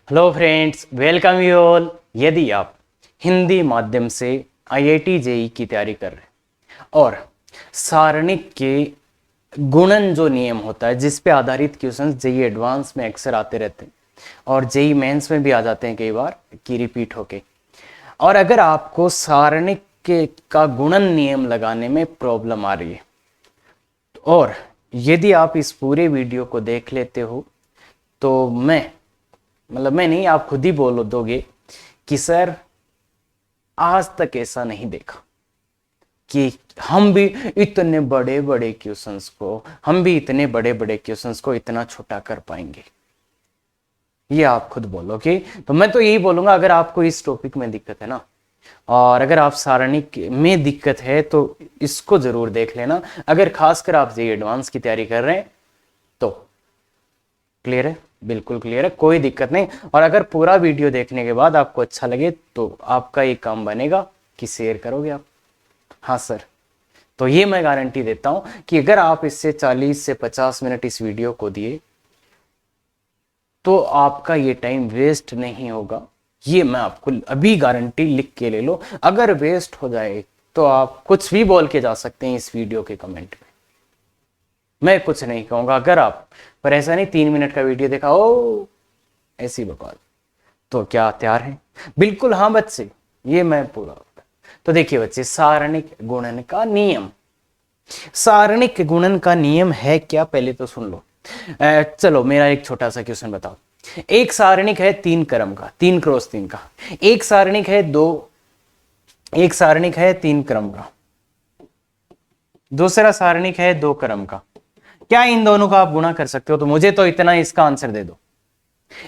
Hello friends, welcome you all. यदि आप हिंदी माध्यम से आईआईटी जेई की तैयारी कर रहे हैं और सारणिक के गुणन जो नियम होता है जिस पे आधारित क्वेश्चंस जेई एडवांस में अक्सर आते रहते हैं और जेई मेंस में भी आ जाते हैं कई बार कि रिपीट होके, और अगर आपको सारणिक के का गुणन नियम लगाने में प्रॉब्लम आ रही है और यदि आप इस पूरे वीडियो को देख लेते हो तो मैं नहीं, आप खुद ही बोल दोगे कि सर आज तक ऐसा नहीं देखा कि हम भी इतने बड़े बड़े क्वेश्चंस को इतना छोटा कर पाएंगे। ये आप खुद बोलोगे तो मैं तो यही बोलूंगा, अगर आपको इस टॉपिक में दिक्कत है ना और अगर आप सारणिक में दिक्कत है तो इसको जरूर देख लेना। अगर खासकर आप जेईई एडवांस की तैयारी कर रहे हैं तो क्लियर है, बिल्कुल क्लियर है, कोई दिक्कत नहीं। और अगर पूरा वीडियो देखने के बाद आपको अच्छा लगे तो आपका एक काम बनेगा कि शेयर करोगे आप। हाँ सर, तो ये मैं गारंटी देता हूं कि अगर आप इससे 40 से 50 मिनट इस वीडियो को दिए तो आपका ये टाइम वेस्ट नहीं होगा। ये मैं आपको अभी गारंटी लिख के ले लो। अगर वेस्ट हो जाए तो आप कुछ भी बोल के जा सकते हैं इस वीडियो के कमेंट में, मैं कुछ नहीं कहूंगा। अगर आप पर ऐसा नहीं 3 मिनट का वीडियो देखा ओ ऐसी बकवास, तो क्या तैयार है? बिल्कुल हाँ बच्चे, ये मैं पूरा। तो देखिए बच्चे, सारणिक गुणन का नियम, सारणिक गुणन का नियम है क्या पहले तो सुन लो। चलो मेरा एक छोटा सा क्वेश्चन बताओ। एक सारणिक है 3 क्रम का, 3 क्रॉस 3 का। एक सारणिक है 3 क्रम का, दूसरा सारणिक है 2 क्रम का। क्या इन दोनों का आप गुणा कर सकते हो? तो मुझे तो इतना इसका आंसर दे दो।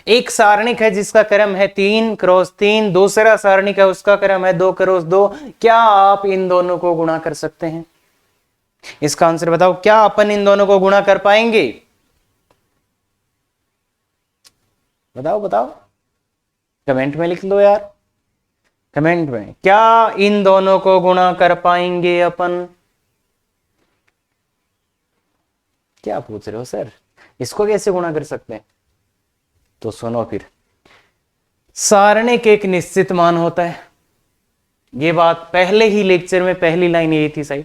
एक सारणिक है जिसका क्रम है 3 क्रॉस 3, दूसरा सारणिक है उसका क्रम है 2 क्रॉस 2। क्या आप इन दोनों को गुणा कर सकते हैं? इसका आंसर बताओ, क्या अपन इन दोनों को गुणा कर पाएंगे? बताओ बताओ, कमेंट में लिख लो यार, कमेंट में, क्या इन दोनों को गुणा कर पाएंगे अपन? क्या पूछ रहे हो सर, इसको कैसे गुणा कर सकते हैं? तो सुनो फिर, सारणिक एक निश्चित मान होता है। ये बात पहले ही लेक्चर में पहली लाइन यही थी सही,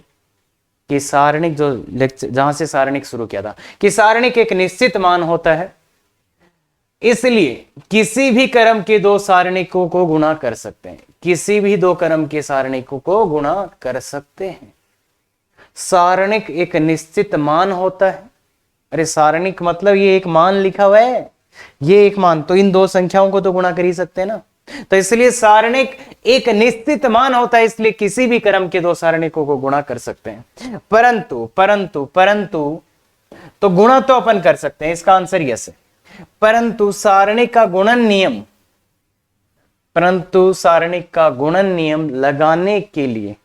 कि सारणिक जो लेक्चर जहां से सारणिक शुरू किया था कि सारणिक एक निश्चित मान होता है, इसलिए किसी भी क्रम के 2 सारणिकों को गुणा कर सकते हैं। किसी भी 2 क्रम के सारणिकों को गुणा कर सकते हैं। सारणिक एक निश्चित मान होता है। अरे सारणिक मतलब ये एक मान लिखा हुआ है, ये एक मान, तो इन 2 संख्याओं को तो गुणा कर ही सकते हैं ना। तो इसलिए सारणिक एक निश्चित मान होता है, इसलिए किसी भी क्रम के 2 सारणिकों को गुणा कर सकते हैं। परंतु परंतु परंतु तो गुणा तो अपन कर सकते हैं, इसका आंसर यस है। परंतु सारणिक का गुणन नियम लगाने के लिए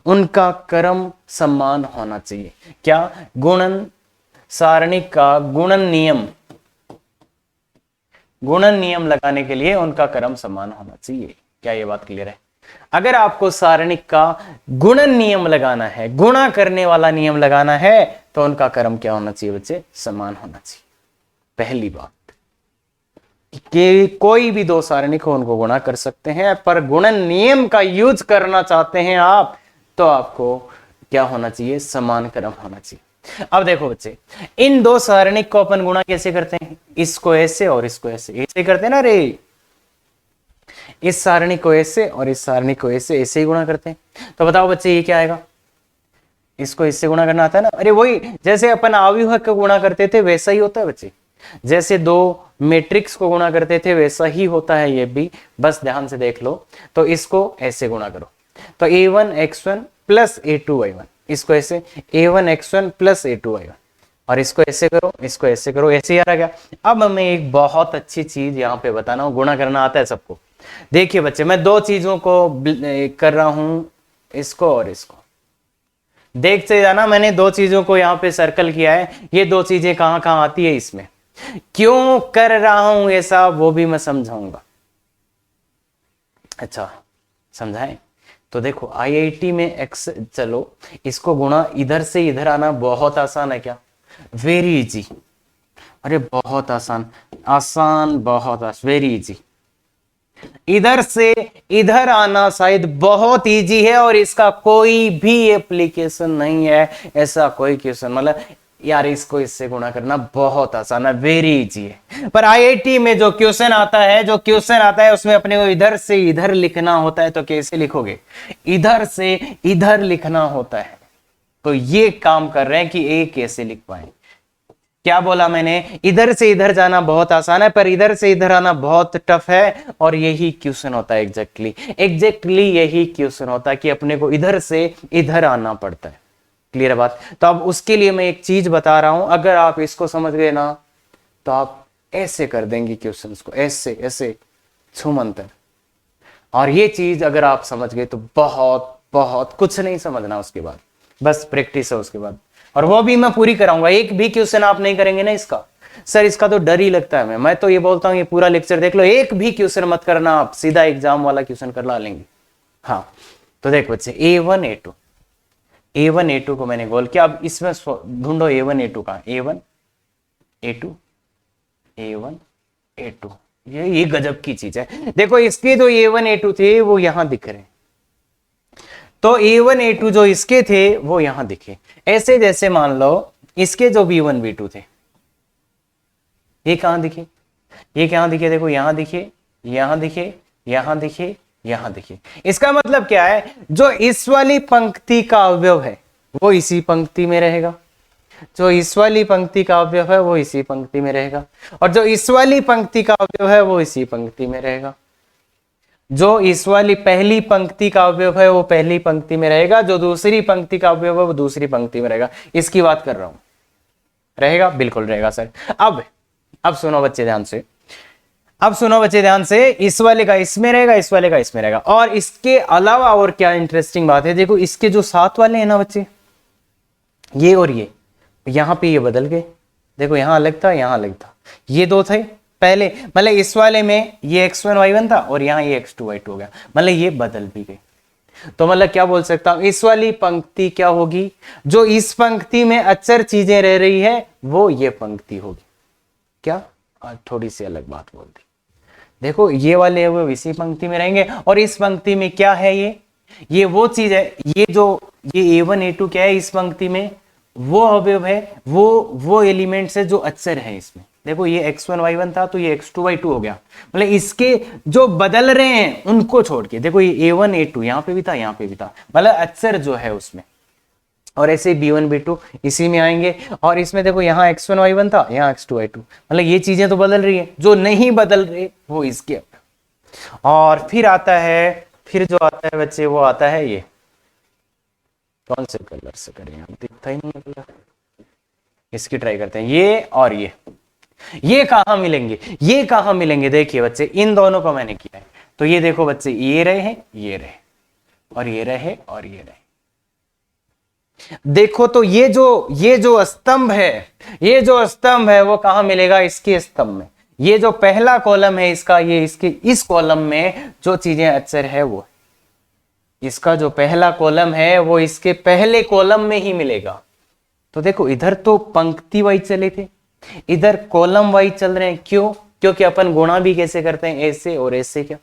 उनका क्रम समान होना चाहिए। क्या? सारणिक का गुणन नियम लगाने के लिए उनका क्रम समान होना चाहिए। क्या ये बात क्लियर है? अगर आपको सारणिक का गुणन नियम लगाना है, गुणा करने वाला नियम लगाना है, तो उनका क्रम क्या होना चाहिए बच्चे? समान होना चाहिए। पहली बात कि कोई भी 2 सारणिक हो उनको गुणा कर सकते हैं, पर गुणन नियम का यूज करना चाहते हैं आप तो आपको क्या होना चाहिए? समान क्रम होना चाहिए। अब देखो बच्चे, इन 2 सारणिक को अपन गुणा कैसे करते हैं? इसको ऐसे और इसको ऐसे करते हैं ना रे। इस सारणिक को ऐसे और इस सारणिक को ऐसे ही गुणा करते हैं। तो बताओ बच्चे ये क्या आएगा? इसको इससे गुणा करना आता है ना। अरे वही जैसे अपन अव्यूहक को गुणा करते थे वैसा ही होता है बच्चे। जैसे 2 मैट्रिक्स को गुणा करते थे वैसा ही होता है ये भी, बस ध्यान से देख लो। तो इसको ऐसे गुणा करो, तो a1x1 प्लस a2y1, इसको ऐसे a1x1 प्लस a2y1, और इसको ऐसे करो, इसको ऐसे करो, ऐसे ही आ गया। अब मैं एक बहुत अच्छी चीज यहां पे बताना हूं, गुणा करना आता है सबको। देखिए बच्चे, मैं 2 चीजों को कर रहा हूं, इसको और इसको। देखते जाना, मैंने 2 चीजों को यहां पे सर्कल किया है। ये 2 चीजें कहां कहां आती है इसमें, क्यों कर रहा हूं ऐसा वो भी मैं समझाऊंगा। अच्छा समझाएं? तो देखो आईआईटी में एक्स, चलो इसको गुणा इधर से इधर आना बहुत आसान है क्या? Very easy. अरे बहुत आसान, आसान, बहुत आसान, वेरी इजी। इधर से इधर आना शायद बहुत इजी है और इसका कोई भी एप्लीकेशन नहीं है, ऐसा कोई क्वेश्चन, मतलब यार इसको इससे गुणा करना बहुत आसान है, वेरी इजी है। पर आईआईटी में जो क्वेश्चन आता है, उसमें अपने को इधर से इधर लिखना होता है, तो कैसे लिखोगे? इधर से इधर लिखना होता है। तो ये काम कर रहे हैं कि ए कैसे लिख पाए। क्या बोला मैंने? इधर से इधर जाना बहुत आसान है, पर इधर से इधर आना बहुत टफ है। और यही क्वेश्चन होता है, एग्जैक्टली यही क्वेश्चन होता है कि अपने को इधर से इधर आना पड़ता है। क्लियर है बात? तो अब उसके लिए मैं एक चीज बता रहा हूं, अगर आप इसको समझ गए ना तो आप ऐसे कर देंगे क्वेश्चन को, ऐसे ऐसे छूमंतर। और ये चीज अगर आप समझ गए तो बहुत बहुत कुछ नहीं समझना उसके बाद, बस प्रैक्टिस है उसके बाद। और वो भी मैं पूरी कराऊंगा। एक भी क्वेश्चन आप नहीं करेंगे ना इसका, सर इसका तो डर ही लगता है। मैं तो ये बोलता हूं ये पूरा लेक्चर देख लो, एक भी क्वेश्चन मत करना, आप सीधा एग्जाम वाला क्वेश्चन कर ला लेंगे। हाँ तो देख बच्चे, A1 A2 को मैंने गोल किया। अब इसमें ढूंढो A1 A2 का, A1 A2 ये गजब की चीज है। देखो इसके जो A1 A2 थे वो यहां दिख रहे हैं, तो A1 A2 जो इसके थे वो यहां दिखे। ऐसे जैसे मान लो इसके जो B1 B2 थे, ये कहां दिखे? ये कहां दिखे? देखो यहां दिखे, यहां दिखे, यहां दिखे, यहां दिखे। इसका मतलब क्या है? जो इस वाली पंक्ति का अवयव है वो इसी पंक्ति में रहेगा, जो इस वाली पंक्ति का अवयव है वो इसी पंक्ति में रहेगा, और जो इस वाली पंक्ति का अवयव है वो इसी पंक्ति में रहेगा। जो इस वाली पहली पंक्ति का अवयव है वो पहली पंक्ति में रहेगा, जो दूसरी पंक्ति का अवयव है वो दूसरी पंक्ति में रहेगा। इसकी बात कर रहा हूं, रहेगा? बिल्कुल रहेगा सर। अब सुनो बच्चे ध्यान से, इस वाले का इसमें रहेगा, इस वाले का इसमें रहेगा। और इसके अलावा और क्या इंटरेस्टिंग बात है, देखो इसके जो साथ वाले हैं ना बच्चे, ये और ये, यहां पे ये बदल गए। देखो यहां अलग था, यहां अलग था, ये दो थे पहले, मतलब इस वाले में ये x1 y1 था और यहां ये x2 y2 हो गया, मतलब ये बदल भी गए। तो मतलब क्या बोल सकता हूं, इस वाली पंक्ति क्या होगी? जो इस पंक्ति में अचर चीजें रह रही है वो ये पंक्ति होगी। क्या? थोड़ी सी अलग बात बोल दी। देखो ये वाले वो इसी पंक्ति में रहेंगे, और इस पंक्ति में क्या है? ये वो चीज है, ये A1 A2 क्या है? इस पंक्ति में वो अवयव है, वो एलिमेंट्स है जो अचर है इसमें। देखो ये x1 y1 था तो ये x2 y2 हो गया, मतलब इसके जो बदल रहे हैं उनको छोड़ के। देखो ये A1 A2 यहां पे भी था, यहां पे भी था, मतलब अचर जो है उसमें। और ऐसे B1 B2 इसी में आएंगे, और इसमें देखो यहाँ x1 y1 था, यहाँ x2 y2, मतलब ये चीजें तो बदल रही है, जो नहीं बदल रहे वो इसके। और फिर जो आता है बच्चे, वो आता है ये, कौन से कलर से करें? दिखता ही नहीं है कलर, इसकी ट्राई करते हैं। ये और ये कहां मिलेंगे? देखिए बच्चे, इन दोनों को मैंने किया है, तो ये देखो बच्चे, ये रहे हैं, ये रहे, और ये रहे, और ये रहे। देखो तो ये जो स्तंभ है वो कहां मिलेगा? इसके स्तंभ में। ये जो पहला कॉलम है इसका, ये इसके इस कॉलम में जो चीजें अचर है वो, इसका जो पहला कॉलम है वो इसके पहले कॉलम में ही मिलेगा। तो देखो इधर तो पंक्ति वाइज चले थे, इधर कॉलम वाइज चल रहे हैं। क्यों? क्योंकि अपन गुणा भी कैसे करते हैं? ऐसे और ऐसे। क्या?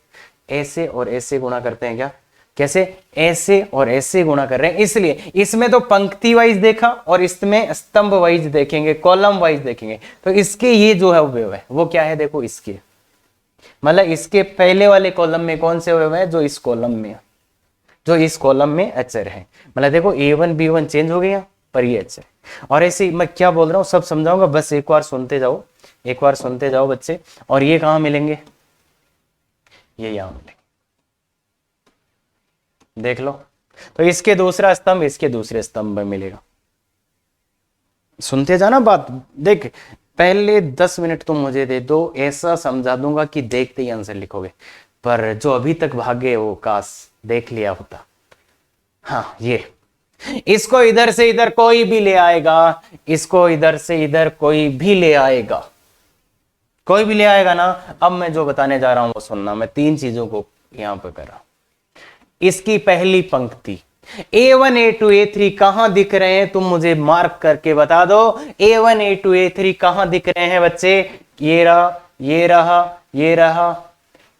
ऐसे और ऐसे गुणा करते हैं। क्या? कैसे? ऐसे और ऐसे गुणा कर रहे हैं। इसलिए इसमें तो पंक्ति वाइज देखा और इसमें स्तंभ वाइज देखेंगे, कॉलम वाइज देखेंगे। तो इसके ये जो है अवयव है वो क्या है? देखो इसके, मतलब इसके पहले वाले कॉलम में कौन से अवयव है? जो इस कॉलम में अचर है। मतलब देखो A1 B1 चेंज हो गया, पर ये अचर। और ऐसे मैं क्या बोल रहा हूं सब समझाऊंगा, बस एक बार सुनते जाओ बच्चे। और ये कहां मिलेंगे? ये यहां मिलेंगे, देख लो। तो इसके दूसरा स्तंभ इसके दूसरे स्तंभ में मिलेगा। सुनते जाना बात। देख पहले 10 मिनट तुम मुझे दे दो, ऐसा समझा दूंगा कि देखते ही आंसर लिखोगे। पर जो अभी तक भागे वो काश देख लिया होता। हाँ, ये इसको इधर से इधर कोई भी ले आएगा, इसको इधर से इधर कोई भी ले आएगा, ना। अब मैं जो बताने जा रहा हूं वो सुनना। मैं 3 चीजों को यहां पर कर रहा हूं। इसकी पहली पंक्ति A1 A2 A3 कहां दिख रहे हैं, तुम मुझे मार्क करके बता दो। A1 A2 A3 कहां दिख रहे हैं बच्चे? ये रहा, ये रहा, ये रहा,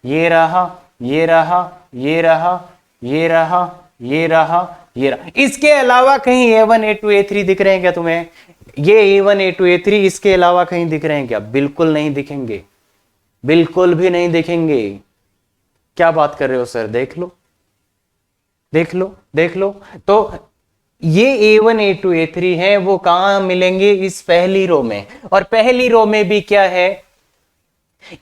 ये रहा, ये रहा, ये रहा, ये रहा, ये रहा, ये रहा। इसके अलावा कहीं A1 A2 A3 दिख रहे हैं क्या तुम्हें? ये A1 A2 A3 इसके अलावा कहीं दिख रहे हैं क्या? बिल्कुल नहीं दिखेंगे, बिल्कुल भी नहीं दिखेंगे। क्या बात कर रहे हो सर? देख लो, देख लो, देख लो। तो ये A1 A2 A3 है, वो कहां मिलेंगे? इस पहली रो में। और पहली रो में भी क्या है?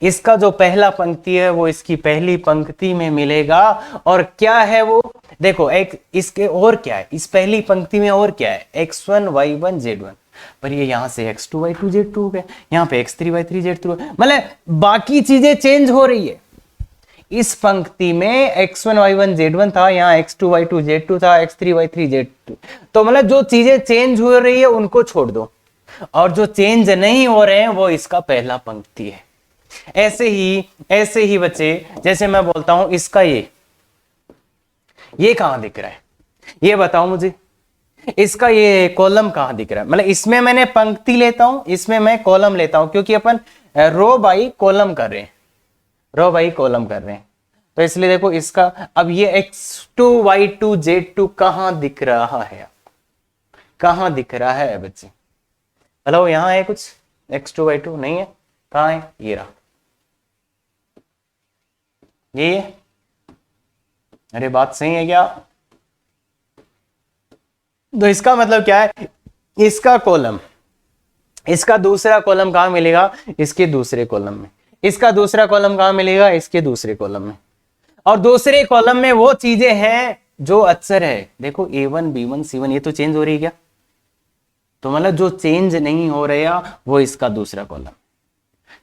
इसका जो पहला पंक्ति है वो इसकी पहली पंक्ति में मिलेगा। और क्या है वो? देखो, एक इसके और क्या है इस पहली पंक्ति में? और क्या है? x1 y1 z1। पर ये यहां से x2 y2 z2 हो गया, यहां पे x3 y3 z3, मतलब बाकी चीजें चेंज हो रही है। इस पंक्ति में x1 y1 z1 था, यहाँ x2 y2 z2 था, x3 y3 z2। तो मतलब जो चीजें चेंज हो रही है उनको छोड़ दो, और जो चेंज नहीं हो रहे हैं वो इसका पहला पंक्ति है। ऐसे ही बच्चे, जैसे मैं बोलता हूं इसका ये कहां दिख रहा है? ये बताओ मुझे, इसका ये कॉलम कहां दिख रहा है? मतलब इसमें मैंने पंक्ति लेता हूं, इसमें मैं कॉलम लेता हूं, क्योंकि अपन रो बाई कॉलम कर रहे हैं, रो बाई कॉलम कर रहे हैं। तो इसलिए देखो इसका, अब ये x2 y2 z2 कहां दिख रहा है? कहां दिख रहा है बच्चे? हेलो, यहां है कुछ x2 y2? नहीं है। कहां है? ये रहा, ये है। अरे बात सही है क्या? तो इसका मतलब क्या है? इसका कॉलम, इसका दूसरा कॉलम कहां मिलेगा? इसके दूसरे कॉलम में। इसका दूसरा कॉलम कहां मिलेगा? इसके दूसरे कॉलम में। और दूसरे कॉलम में वो चीजें हैं जो अक्षर है। देखो A1 B1 C1 ये तो चेंज हो रही है क्या? तो मतलब जो चेंज नहीं हो रहा वो इसका दूसरा कॉलम।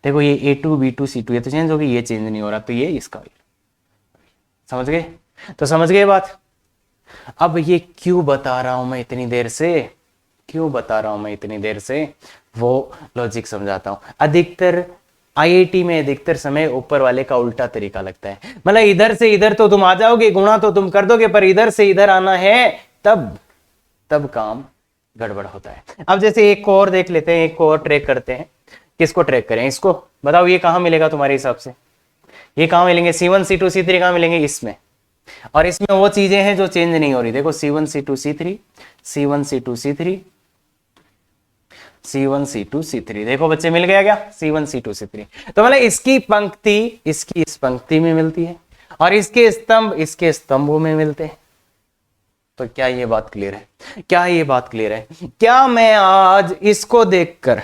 देखो ये A2 B2 C2 ये तो चेंज हो गई, ये चेंज नहीं हो रहा, तो ये इसका। समझ गए? तो समझ गए बात। अब ये क्यों बता रहा हूं मैं इतनी देर से, क्यों बता रहा हूं मैं इतनी देर से, वो लॉजिक समझाता हूं। अधिकतर आईआईटी में अधिकतर समय ऊपर वाले का उल्टा तरीका लगता है। मतलब इधर से इधर तो तुम आ जाओगे, गुणा तो तुम कर दोगे, पर इधर से इधर आना है तब काम गड़बड़ होता है। अब जैसे एक को और देख लेते हैं, एक को और ट्रैक करते हैं। किसको ट्रैक करें? इसको बताओ, ये कहां मिलेगा तुम्हारे हिसाब से? ये कहां मिलेंगे? C1 C2 C3 कहां मिलेंगे? इसमें। और इसमें वो चीजें हैं जो चेंज नहीं हो रही। देखो C1 C2 C3, C1 C2 C3, C1 C2 C3। देखो बच्चे, मिल गया क्या? C1 C2 C3। तो मतलब इसकी पंक्ति इसकी इस पंक्ति में मिलती है, और इसके स्तंभ इसके स्तंभों में मिलते हैं। तो क्या ये बात क्लियर है? क्या ये बात क्लियर है? क्या मैं आज इसको देखकर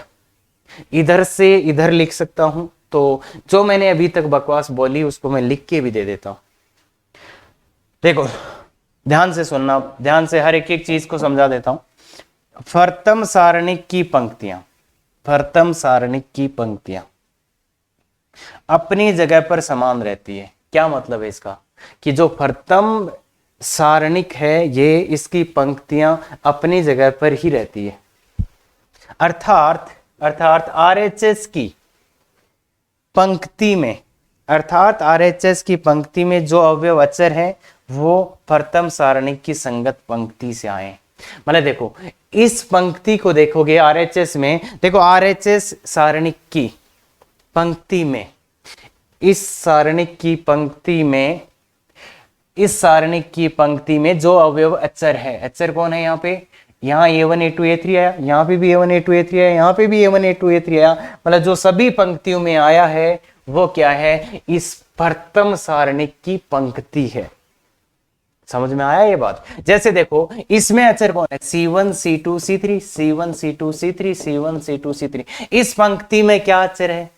इधर से इधर लिख सकता हूं? तो जो मैंने अभी तक बकवास बोली उसको मैं लिख के भी दे देता हूं। देखो ध्यान से सुनना, ध्यान से हर एक चीज को समझा देता हूं। फर्तम सारणिक की पंक्तियां, फर्तम सारणिक की पंक्तियां अपनी जगह पर समान रहती है। क्या मतलब है इसका? कि जो फर्तम सारणिक है ये, इसकी पंक्तियां अपनी जगह पर ही रहती है। अर्थात आरएचएस की पंक्ति में, अर्थात आरएचएस की पंक्ति में जो अवयव अचर है वो फर्तम सारणिक की संगत पंक्ति से आए। मतलब देखो, इस पंक्ति को देखोगे आरएचएस में, देखो आरएचएस सारणिक की पंक्ति में, इस सारणिक की पंक्ति में, इस सारणिक की पंक्ति में जो अवयव अचर है, अचर कौन है यहाँ पे? यहाँ A1 A2 A3 आया, यहाँ पे भी A1 A2 A3 आया, यहाँ पे भी A1 A2 A3 आया। मतलब जो सभी पंक्तियों में आया है वो क्या है? इस फर्तम सारणिक की पंक्ति है। समझ में आया ये बात? जैसे देखो इसमें अचर कौन है? C1 C2 C3, C1 C2 C3, C1 C2 C3। इस पंक्ति में क्या अचर है?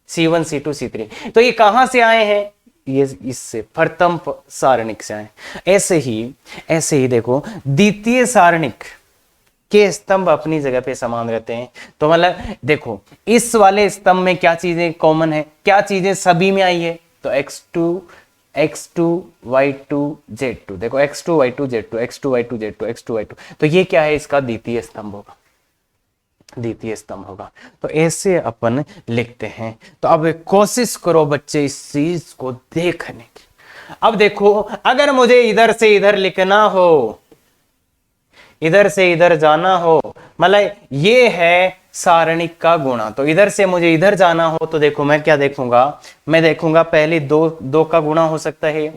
C1 C2 C3। तो ये कहां से आए हैं? ये इससे फर्तम सारणिक से आए। ऐसे ही देखो द्वितीय सारणिक के स्तंभ अपनी जगह पे समान रहते हैं। तो मतलब देखो इस वाले स्तंभ में क्या चीजें कॉमन है, क्या चीजें सभी में आई है? तो x2 y2 z2। देखो x2 y2 z2, x2 y2 z2, x2 y2। तो ये क्या है? इसका द्वितीय स्तंभ होगा, द्वितीय स्तंभ होगा। तो ऐसे अपन लिखते हैं। तो अब कोशिश करो बच्चे इस चीज को देखने की, अब देखो, अगर मुझे इधर से इधर लिखना हो, इधर से इधर जाना हो, मतलब ये है सारणिक का गुणा, तो इधर से मुझे इधर जाना हो तो देखो मैं क्या देखूंगा, मैं देखूंगा पहले दो का गुणा हो सकता है,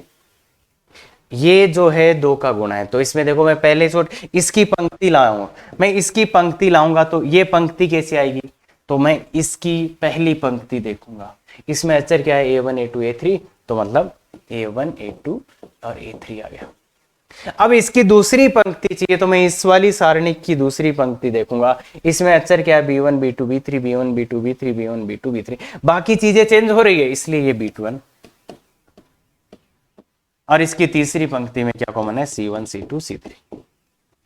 ये जो है दो का गुणा है, तो इसमें देखो मैं पहले इसकी पंक्ति लाऊंगा, मैं इसकी पंक्ति लाऊंगा तो ये पंक्ति कैसे आएगी, तो मैं इसकी पहली पंक्ति देखूंगा, इसमें अक्षर क्या है A1 A2 A3, तो मतलब A1 A2 और A3 आ गया। अब इसकी दूसरी पंक्ति चाहिए तो मैं इस वाली सारणी की दूसरी पंक्ति देखूंगा, इसमें अक्षर क्या है B1 B2 B3 B1 B2 B3 B1 B2 B3, बाकी चीजें चेंज हो रही है इसलिए ये B1, और इसकी तीसरी पंक्ति में क्या कॉमन है C1 C2 C3।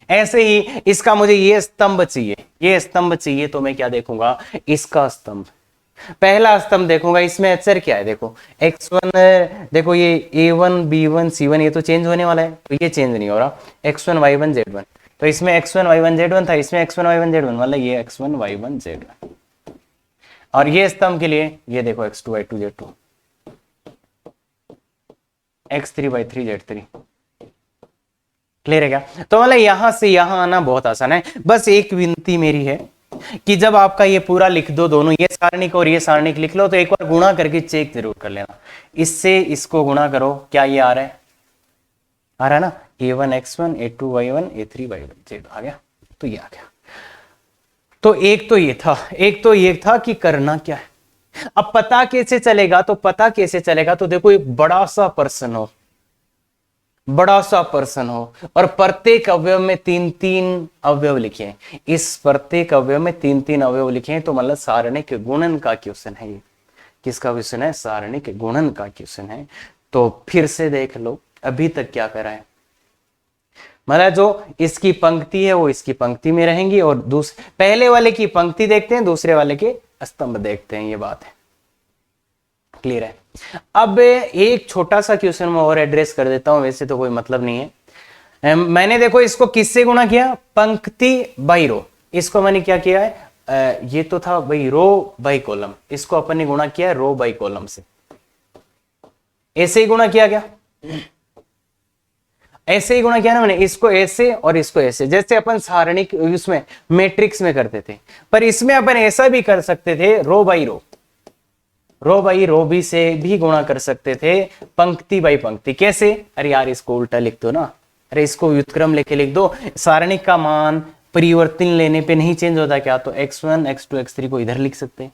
ऐसे ही इसका मुझे ये स्तंभ चाहिए, ये स्तंभ चाहिए तो मैं क्या देखूंगा, इसका स्तंभ, पहला स्तंभ देखूंगा, इसमें अक्षर क्या है देखो x1, देखो ये A1 B1 C1 ये तो चेंज होने वाला है, तो ये चेंज नहीं हो रहा, x1 y1 z1, तो इसमें x1 y1 z1 था, इसमें x1 y1 z1, मतलब ये x1 y1 z1, और ये स्तंभ के लिए ये देखो x2 y2 z2 x3 y3 z3। Clear है क्या? तो मतलब यहां से यहां आना बहुत आसान है, बस एक विनती मेरी है कि जब आपका ये पूरा लिख दो, दोनों ये सारणिक और ये सारणिक लिख लो, तो एक बार गुणा करके चेक जरूर कर लेना, इससे इसको गुणा करो, क्या ये आ रहा है, आ रहा है ना, A1 x1 A2 y1 A3 y1 z आ गया, तो ये आ गया। तो एक तो ये था कि करना क्या है। अब पता कैसे चलेगा, तो पता कैसे चलेगा, तो देखो एक बड़ा सा पर्सन हो और प्रत्येक अवयव में 3-3 अवयव लिखे हैं, इस प्रत्येक अवयव में 3-3 अवयव लिखे हैं, तो मतलब सारणिक गुणन का क्वेश्चन है। ये किसका क्वेश्चन है, सारणिक गुणन का क्वेश्चन है। तो फिर से देख लो अभी तक क्या करा है, मतलब जो इसकी पंक्ति है वो इसकी पंक्ति में रहेंगी, और पहले वाले की पंक्ति देखते हैं, दूसरे वाले के स्तंभ देखते हैं, ये बात है। क्लियर है? अब एक छोटा सा क्वेश्चन मैं और एड्रेस कर देता हूं, वैसे तो कोई मतलब नहीं है। मैंने देखो इसको किससे गुणा किया, पंक्ति बाई रो, इसको मैंने क्या किया है, ये तो था भाई रो बाई कॉलम, इसको अपन ने गुणा किया रो बाई कॉलम से, ऐसे ही गुणा किया, क्या ऐसे ही गुणा किया ना मैंने, इसको ऐसे और इसको ऐसे, जैसे अपन सारणिक उसमें मैट्रिक्स में करते थे, पर इसमें अपन ऐसा भी कर सकते थे, रो बाई रो भी से भी गुणा कर सकते थे, पंक्ति बाई पंक्ति। कैसे, अरे यार इसको उल्टा लिख दो ना, अरे इसको व्युत्क्रम लेके लिख दो, सारणिक का मान परिवर्तन लेने पे नहीं चेंज होता क्या, तो x1 x2 x3 को इधर लिख सकते हैं,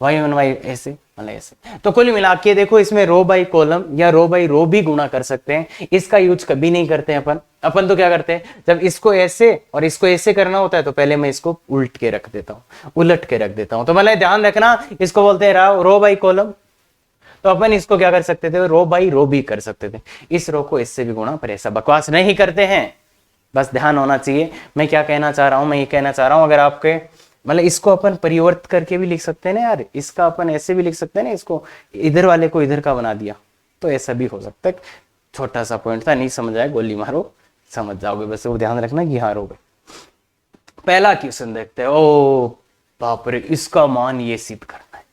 y1 y ऐसे, मतलब ऐसे। तो कुल मिला के देखो इसमें रो बाई कॉलम या रो बाई रो भी गुणा कर सकते हैं, इसका यूज कभी नहीं करते हैं अपन तो क्या करते हैं, जब इसको ऐसे और इसको ऐसे करना होता है तो पहले मैं इसको उलट के रख देता हूं, तो मतलब ध्यान रखना, इसको बोलते हैं रो बाई कॉलम, तो अपन इसको क्या कर सकते थे, रो बाई रो भी कर सकते थे, इस रो को इससे भी गुणा, पर ऐसा बकवास नहीं करते हैं, बस ध्यान होना चाहिए। मैं क्या कहना चाह रहा हूं, मैं ये कहना चाह रहा हूं, अगर आपके मतलब इसको अपन परिवर्तित करके भी लिख सकते हैं ना यार, इसका अपन ऐसे भी लिख सकते हैं ना, इसको इधर वाले को इधर का बना दिया, तो ऐसा भी हो सकता है। छोटा सा पॉइंट था, नहीं समझ आया गोली मारो, समझ जाओगे, बस वो ध्यान रखना कि हाँ रोगे। पहला क्वेश्चन देखते हैं, ओ बाप रे, इसका मान ये सिद्ध करना है,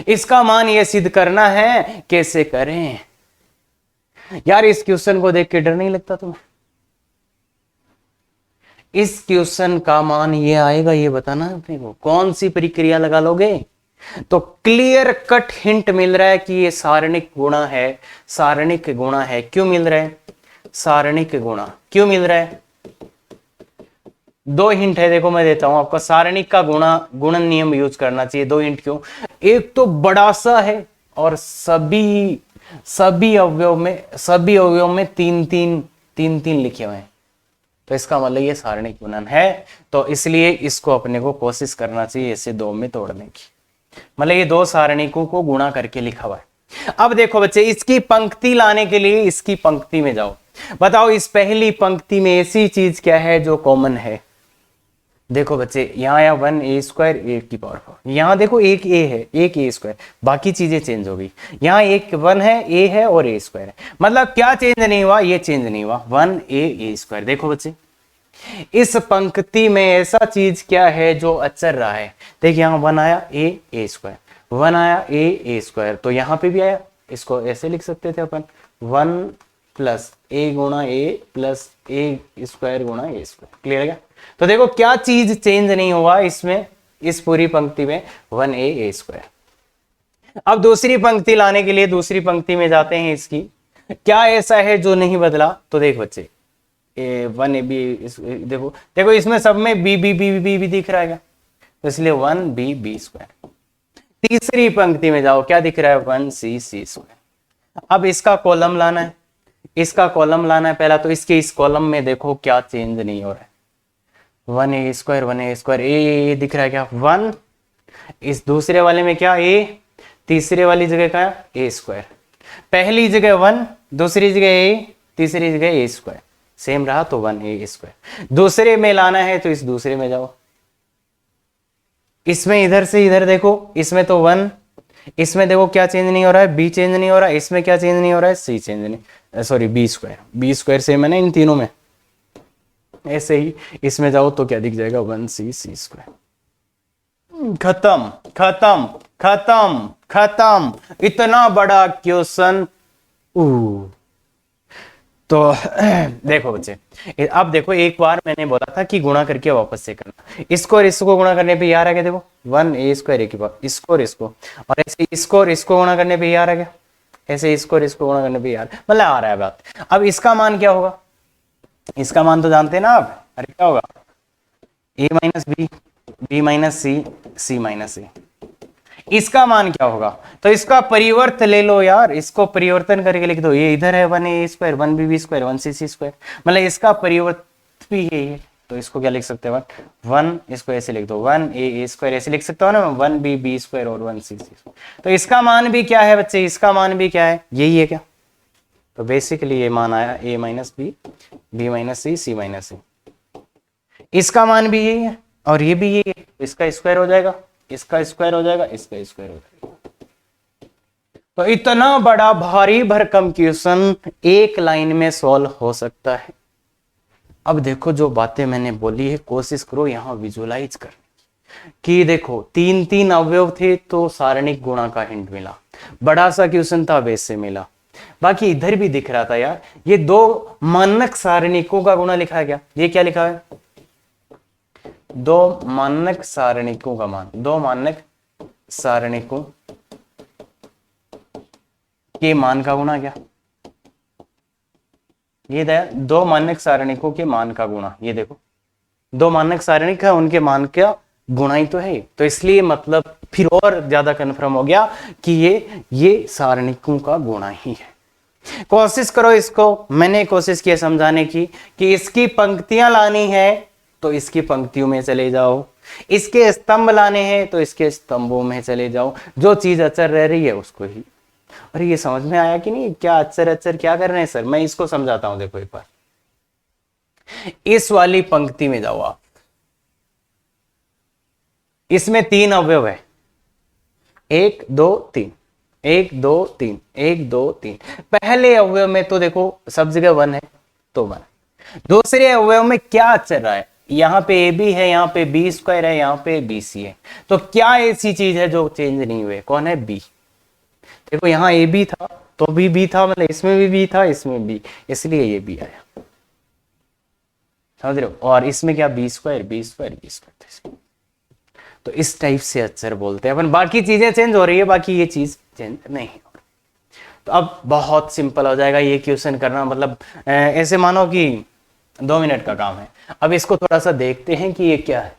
इसका मान ये सिद्ध करना है, कैसे करें यार, इस क्वेश्चन को देख के डर नहीं लगता तुम्हें, इस क्वेश्चन का मान ये आएगा, ये बताना अपने को, कौन सी प्रक्रिया लगा लोगे, तो क्लियर कट हिंट मिल रहा है कि ये सारणिक गुणा है, सारणिक गुणा है। क्यों मिल रहा है, सारणिक गुणा क्यों मिल रहा है, दो हिंट है, देखो मैं देता हूं आपको, सारणिक का गुणन नियम यूज करना चाहिए। दो हिंट क्यों, एक तो बड़ा सा है और सभी अवयव में तीन तीन लिखे हुए हैं, तो इसका मतलब ये सारणिक गुणन है, तो इसलिए इसको अपने को कोशिश करना चाहिए इसे दो में तोड़ने की, मतलब ये दो सारणिकों को गुणा करके लिखा हुआ है। अब देखो बच्चे, इसकी पंक्ति लाने के लिए इसकी पंक्ति में जाओ, बताओ इस पहली पंक्ति में ऐसी चीज क्या है जो कॉमन है। देखो बच्चे, यहाँ आया 1a² a⁴, यहाँ देखो एक a है, एक a², बाकी चीजें चेंज हो गई, यहाँ एक 1 है, a है और a² है, मतलब क्या चेंज नहीं हुआ, ये चेंज नहीं हुआ, 1a² देखो बच्चे, इस पंक्ति में ऐसा चीज क्या है जो अचर रहा है, देखिए यहाँ 1 आया a² 1 आया a², तो यहाँ पे भी आया इसको ऐसे लिख सकते थे अपन, 1 प्लस ए गुणा ए प्लस ए स्क्वायर गुणा ए स्क्वायर। क्लियर है क्या? तो देखो क्या चीज चेंज नहीं हुआ इसमें, इस पूरी पंक्ति में 1a स्क्वायर। अब दूसरी पंक्ति लाने के लिए दूसरी पंक्ति में जाते हैं इसकी, क्या ऐसा है जो नहीं बदला? तो देख बच्चे, 1ab देखो देखो इसमें सब में बी बी बी बी भी दिख रहा है क्या? तो इसलिए 1b स्क्वायर। तीसरी पंक्ति में जाओ, क्या दिख रहा है? 1c square. अब इसका कॉलम लाना है, इसका कॉलम लाना है पहला, तो इसके इस कॉलम में देखो क्या चेंज नहीं हो रहा है, 1a स्क्वायर ए दिख रहा है क्या? 1। इस दूसरे वाले में क्या? a। तीसरे वाली जगह क्या? a square. पहली जगह 1, दूसरी जगह a, तीसरी जगह a स्क्वायर। सेम रहा तो 1a स्क्वायर। दूसरे में लाना है तो इस दूसरे में जाओ, इसमें इधर से इधर देखो, इसमें तो 1, इसमें देखो क्या चेंज नहीं हो रहा है? b चेंज नहीं हो रहा है, इसमें क्या चेंज नहीं हो रहा है? c चेंज नहीं, सॉरी b स्क्वायर सेम है ना इन तीनों में। ऐसे ही इसमें जाओ तो क्या दिख जाएगा? 1c square. खत्म खत्म खत्म खत्म। इतना बड़ा क्वेश्चन। तो देखो बच्चे, अब देखो एक बार मैंने बोला था कि गुणा करके वापस से करना, इसको और इसको गुणा करने पे यार आ गया, देखो 1a स्क्वायर एक बार, इसको और इसको, और ऐसे इसको और इसको गुणा करने पे यार आ गया, ऐसे इसको और इसको गुणा करने पे यार, मतलब आ रहा है बात। अब इसका मान क्या होगा? इसका मान तो जानते हैं ना आप, अरे क्या होगा? a minus B, B minus C, C minus ए। इसका मान क्या होगा? तो इसका परिवर्त ले लो यार, इसको परिवर्तन करके लिख दो, ये इधर है 1a square 1b square 1c square, मतलब इसका परिवर्त भी यही है, तो इसको क्या लिख सकते हैं? 1 इसको ऐसे लिख दो, 1a स्क्वायर ऐसे लिख सकता हूँ ना, 1b स्क्वायर और 1c स्क्वायर। तो इसका मान भी क्या है बच्चे? इसका मान भी क्या है? यही है क्या? तो बेसिकली ये मान आया a minus B, B minus C, C minus c. इसका मान भी यही है और ये भी यही है, इसका स्क्वायर हो जाएगा, इसका स्क्वायर हो जाएगा, इसका स्क्वायर हो जाएगा। तो इतना बड़ा भारी भरकम क्वेश्चन एक लाइन में सॉल्व हो सकता है। अब देखो जो बातें मैंने बोली है, कोशिश करो यहां विजुअलाइज कर कि देखो 3 अवयव थे तो सारणिक गुणा का हिंट मिला, बड़ा सा क्वेश्चन था बेस से मिला। बाकी इधर भी दिख रहा था यार, ये 2 मानक सारणिकों का गुणा लिखा है क्या? ये क्या लिखा है? 2 मानक सारणिकों का मान, 2 मानक सारणिकों के मान का गुणा क्या? ये 2 मानक सारणिकों के मान का गुणा, ये देखो 2 मानक सारणिक है, उनके मान का गुणा ही तो है, तो इसलिए मतलब फिर और ज्यादा कंफर्म हो गया कि ये सारणिकों का गुणा ही है। कोशिश करो इसको, मैंने कोशिश किया समझाने की कि इसकी पंक्तियां लानी है तो इसकी पंक्तियों में चले जाओ, इसके स्तंभ लाने हैं तो इसके स्तंभों में चले जाओ, जो चीज अचर रह रही है उसको ही। और ये समझ में आया कि नहीं? क्या अचर अचर क्या कर रहे हैं सर? मैं इसको समझाता हूं, देखो एक बार इस वाली पंक्ति में जाओ आप, इसमें 3 अवयव है, 1 2 3, 1 2 3, 1 2 3। पहले अवयव में तो देखो सब जगह 1 है तो 1। दूसरे अवयव में क्या चल रहा है? यहाँ पे ए बी है, यहाँ पे बी स्क्वायर है, यहाँ पे बी सी है, तो क्या ऐसी चीज है जो चेंज नहीं हुए? कौन है? बी। देखो यहाँ ए बी था तो भी बी था, मतलब इसमें भी बी था, इसमें भी, इसलिए ये बी आया, समझ रहे हो? और इसमें क्या? B square B square B square. तो इस टाइप से अक्षर बोलते हैं अपन, बाकी चीजें चेंज हो रही है, बाकी ये चीज चेंज नहीं हो रही। तो अब बहुत सिंपल हो जाएगा ये क्वेश्चन करना, मतलब ऐसे मानो कि 2 मिनट का काम है। अब इसको थोड़ा सा देखते हैं कि ये क्या है।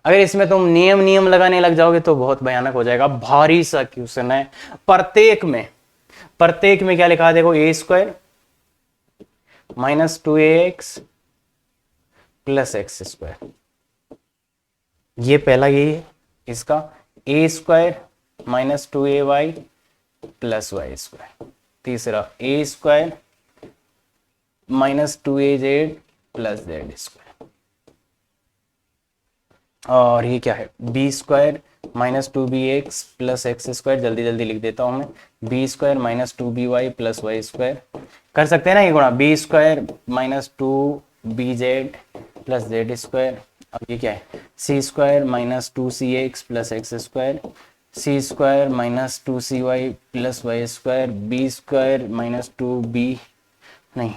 अगर इसमें तुम नियम लगाने लग जाओगे तो बहुत भयानक हो जाएगा, भारी सा क्वेश्चन है। प्रत्येक में क्या लिखा है? देखो a square minus 2ax plus x square, ये पहला यही है इसका। A square minus 2ay plus Y square. तीसरा a square minus 2az plus Z square. और ये क्या है? B square minus 2bx plus x square, जल्दी जल्दी लिख देता हूं मैं, b square minus 2by plus Y square. कर सकते हैं ना ये गुणा, b square minus 2bz plus Z square. अब ये क्या है? C square minus 2cx plus x square c square minus 2cy plus Y square B square minus 2b, नहीं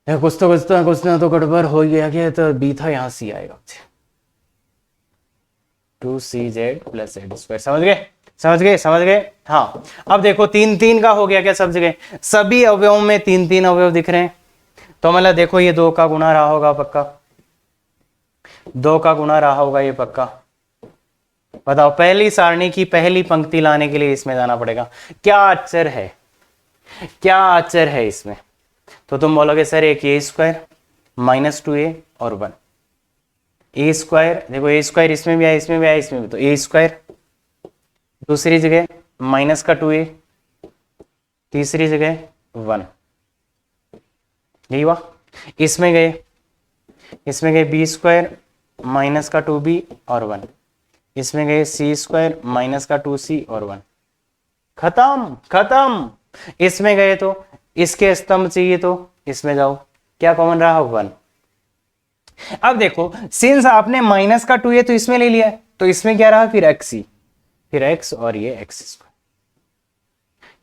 कुछ ना तो गड़बड़ हो गया क्या, तो बी था, यहाँ सी आएगा। 2cz प्लस जेड स्क्वायर, समझ गए। हाँ अब देखो 3 3 का हो गया क्या सब जगह, सभी अवयवों में 3 3 अवयव दिख रहे हैं, तो मतलब देखो ये 2 का गुणा रहा होगा पक्का, 2 का गुणा रहा होगा ये पक्का। बताओ पहली सारणी की पहली पंक्ति लाने के लिए इसमें जाना पड़ेगा, क्या अक्षर है, क्या अक्षर है इसमें, तो तुम बोलोगे सर एक ए स्क्वायर माइनस 2a और 1, ए स्क्वायर, देखो ए स्क्वायर इसमें भी आया, इसमें भी आया, इसमें भी, तो ए स्क्वायर, दूसरी जगह माइनस का 2a, तीसरी जगह 1, यही हुआ। इसमें गए बी स्क्वायर माइनस का 2b और 1, इसमें गए सी स्क्वायर माइनस का 2c और 1, खत्म। इसमें गए तो इसके स्तंभ चाहिए, तो इसमें जाओ, क्या कॉमन रहा 1। अब देखो सिंस आपने माइनस का 2a तो इसमें ले लिया, तो इसमें क्या रहा फिर x ही, फिर x और ये x स्क्वायर,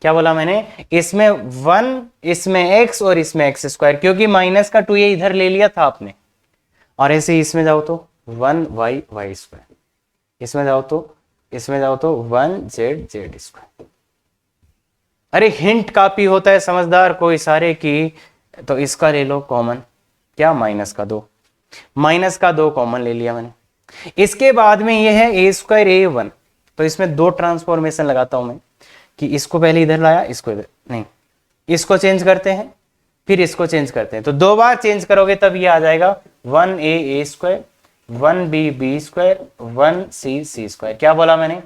क्या बोला मैंने, इसमें 1, इसमें x और इसमें x स्क्वायर, क्योंकि माइनस का 2a इधर ले लिया था आपने, और ऐसे ही इसमें जाओ तो 1y y स्क्वायर, इसमें जाओ तो 1z स्क्वायर। अरे हिंट काफी होता है समझदार को इशारे की, तो इसका ले लो कॉमन, क्या माइनस का 2 कॉमन ले लिया मैंने। इसके बाद में ये है a स्क्वायर a1, तो इसमें 2 ट्रांसफॉर्मेशन लगाता हूं मैं, कि इसको पहले इधर लाया, इसको इधर नहीं, इसको चेंज करते हैं फिर इसको चेंज करते हैं, तो 2 बार चेंज करोगे तब ये आ जाएगा 1a square 1b square 1c square. क्या बोला मैंने,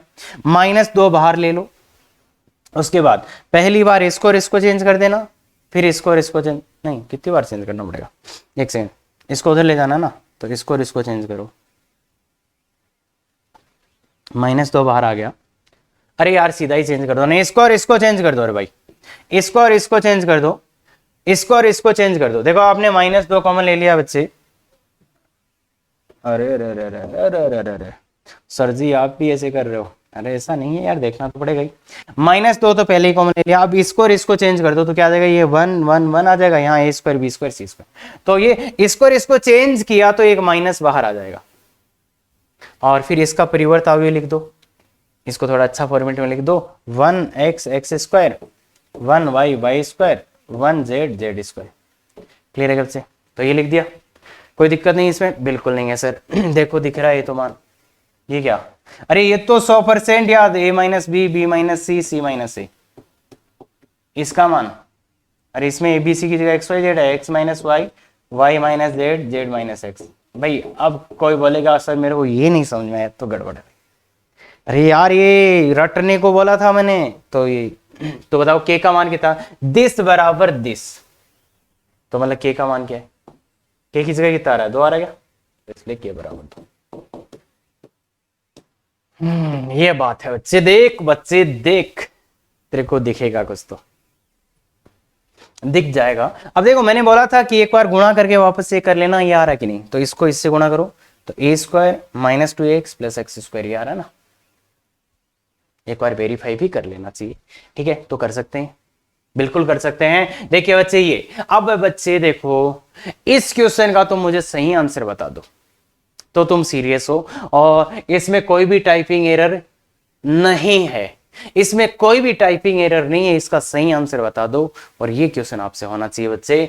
-2 बाहर ले लो, उसके बाद पहली बार इसको और इसको चेंज कर देना, फिर इसको और इसको चेंज, नहीं कितनी बार चेंज करना पड़ेगा, एक सेकंड, इसको उधर ले जाना ना, तो इसको और इसको चेंज करो, -2 बाहर आ गया, अरे यार सीधा ही चेंज कर दो, नहीं इसको और इसको चेंज कर दो, अरे भाई इसको और इसको चेंज कर दो, इसको और इसको चेंज कर दो, देखो आपने -2 कॉमन ले लिया बच्चे, अरे अरे सर जी आप भी ऐसे कर रहे हो, अरे ऐसा नहीं है यार, देखना तो पड़ेगा ही। -2 तो पहले ही कॉमन ले लिया, अब इसको और इसको चेंज कर दो, तो क्या आ जाएगा, ये 1 1 1 आ जाएगा, यहाँ a square b square c square, तो ये इसको और इसको चेंज किया तो एक माइनस बाहर आ जाएगा, और फिर इसका परिवर्त अवयव लिख दो, इसको थोड़ा अच्छा फॉर्मेट में लिख दो, 1x x square 1y y square 1z z square, clear है से, तो ये लिख दिया, कोई दिक्कत नहीं इसमें, बिल्कुल नहीं है सर देखो दिख रहा है ये तो मान, ये क्या, अरे ये तो 100% याद, a minus B B minus C C minus ए, इसका मान, अरे इसमें ए बी सी की जगह एक्स वाई जेड है, X minus Y Y minus Z Z minus X. भाई अब कोई बोलेगा सर मेरे को ये नहीं समझ में आया, तो गड़बड़ है, अरे यार ये रटने को बोला था मैंने, तो ये तो बताओ के का मान कितना, दिस बराबर दिस, तो मतलब के का मान क्या है, के की जगह कितना आ रहा है 2 आ रहा है क्या, इसलिए के बराबर 2। ये बात है बच्चे देख तेरे को दिखेगा कुछ तो दिख जाएगा। अब देखो मैंने बोला था कि एक बार गुणा करके वापस से कर लेना, ये आ रहा है कि नहीं, तो इसको इससे गुणा करो, तो a square minus 2x plus x square, ये आ रहा है ना, एक बार वेरीफाई भी कर लेना चाहिए, ठीक है, तो कर सकते हैं, बिल्कुल कर सकते हैं। देखिए बच्चे ये, अब बच्चे देखो इस क्वेश्चन का तुम मुझे सही आंसर बता दो तो तुम सीरियस हो, और इसमें कोई भी टाइपिंग एरर नहीं है, इसमें कोई भी टाइपिंग एरर नहीं है, इसका सही आंसर बता दो, और ये क्वेश्चन आपसे होना चाहिए बच्चे,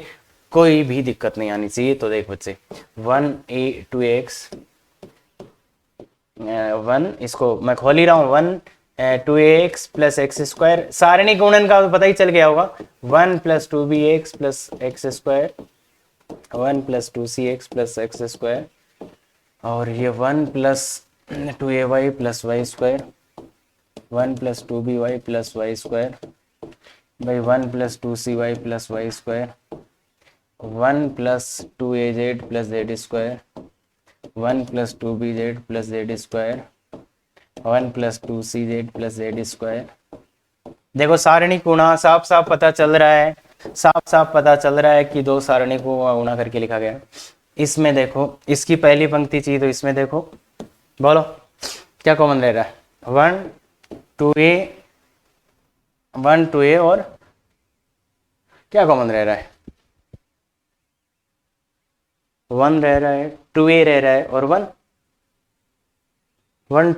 कोई भी दिक्कत नहीं आनी चाहिए। तो देख बच्चे 1a2x 1, इसको मैं खोल ही रहा हूं, 1 2ax प्लस एक्स स्क्वायर, सारणी गुणन का तो पता ही चल गया होगा, 1 plus 2bx plus x square 1 plus 2cx plus x square, और ये 1 plus 2ay plus Y square 1 plus 2by plus Y square by 1 plus 2cy plus Y square 1 plus 2az plus Z square 1 plus 2bz plus Z square 1 plus 2cz plus Z square. देखो सारणी गुणा साफ साफ पता चल रहा है, साफ साफ पता चल रहा है कि 2 सारणी को गुणा करके लिखा गया। इसमें देखो इसकी पहली पंक्ति चाहिए, तो इसमें देखो बोलो क्या कॉमन रह रहा है? 1 टू ए और क्या कॉमन रह रहा है? 1 रह रहा है, 2a रह रहा है और 1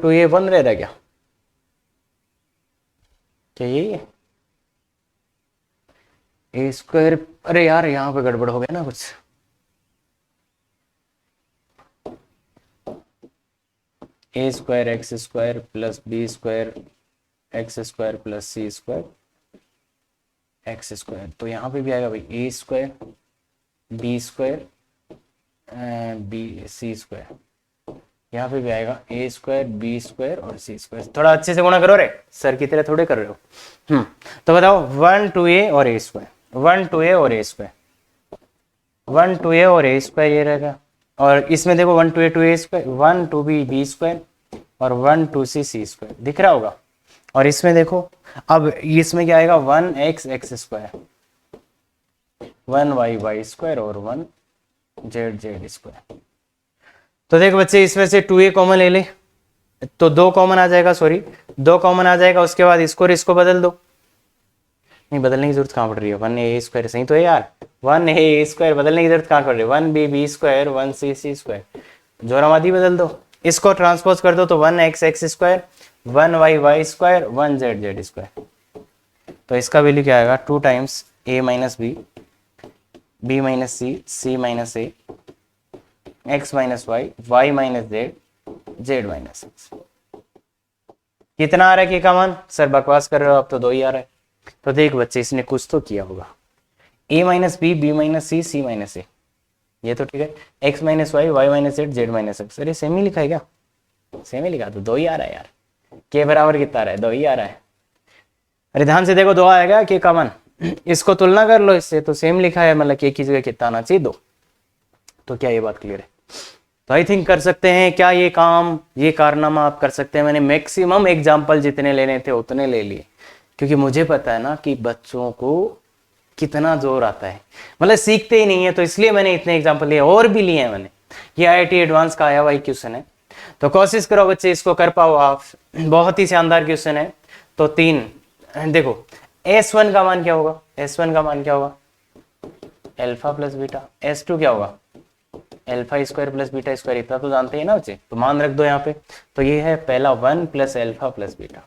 2a 1 रह रहा है क्या यही है? ए स्क्वायर, अरे यार यहां पे गड़बड़ हो गया ना कुछ। A square X square plus B square X square plus C square X square, तो यहाँ पे भी आएगा भाई A square B square B C square, यहाँ पे भी आएगा ए स्क्वायर बी स्क्वायर और सी स्क्वायर। थोड़ा अच्छे से गुणा करो रे, सर की तरह थोड़े कर रहे हो। तो बताओ 1 2a और ए स्क्वायर, 1 2a और ए स्क्वायर, 1 2a और ए स्क्वायर ये रहेगा। और इसमें देखो 1 2a 2a square, 1 2b B square और 1 2c सी स्क्वायर दिख रहा होगा। और इसमें देखो अब इसमें क्या आएगा 1x X square, 1y Y square और 1z जेड स्क्वायर। तो देख बच्चे इसमें से 2a कॉमन ले ले तो 2 कॉमन आ जाएगा, सॉरी 2 कॉमन आ जाएगा। उसके बाद इसको और इसको बदल दो, नहीं बदलने की जरूरत कहाँ पड़ रही है, 1a स्क्वायर सही तो है यार, 1a स्क्वायर बदलने की जरूरत कहाँ पड़ रही है, 1b B square 1c C square, जोरामादी बदल दो। इसको ट्रांसपोज कर दो तो 1x X square 1y Y square 1z Z square. तो इसका वैल्यू क्या आएगा 2 times a minus B minus C minus A x minus Y minus Z minus X. कितना आ रहा है कि का मान? सर बकवास कर रहे हो, अब तो 2 ही आ रहा है। तो देख बच्चे इसने कुछ तो किया होगा, a minus B minus C minus A, ये तो ठीक है, x minus Y minus Z minus X. अरे सेम ही लिखा है क्या? सेम ही लिखा, तो 2 ही आ रहा है यार। के बराबर कितना आ रहा है? 2 ही आ रहा है। अरे ध्यान से देखो 2 आएगा के का मान, इसको तुलना कर लो इससे, तो सेम लिखा है, मतलब के की जगह कितना आना चाहिए 2। तो क्या ये बात क्लियर है? तो आई थिंक कर सकते हैं क्या ये काम, ये कारनामा आप कर सकते हैं। मैंने मैक्सिमम एग्जाम्पल जितने लेने थे उतने ले लिए, क्योंकि मुझे पता है ना कि बच्चों को कितना जोर आता है, मतलब सीखते ही नहीं है, तो इसलिए मैंने इतने एग्जाम्पल लिए, और भी लिए हैं मैंने। ये IIT एडवांस का आया हुआ क्वेश्चन है, तो कोशिश करो बच्चे इसको कर पाओ आप, बहुत ही शानदार क्वेश्चन है। तो 3 देखो, S1 का मान क्या होगा? S1 का मान क्या होगा? Alpha plus beta. S2 क्या होगा? Alpha square plus beta square, इतना तो जानते हैं ना बच्चे, तो मान रख दो यहाँ पे। तो ये है पहला 1 प्लस अल्फा प्लस बीटा,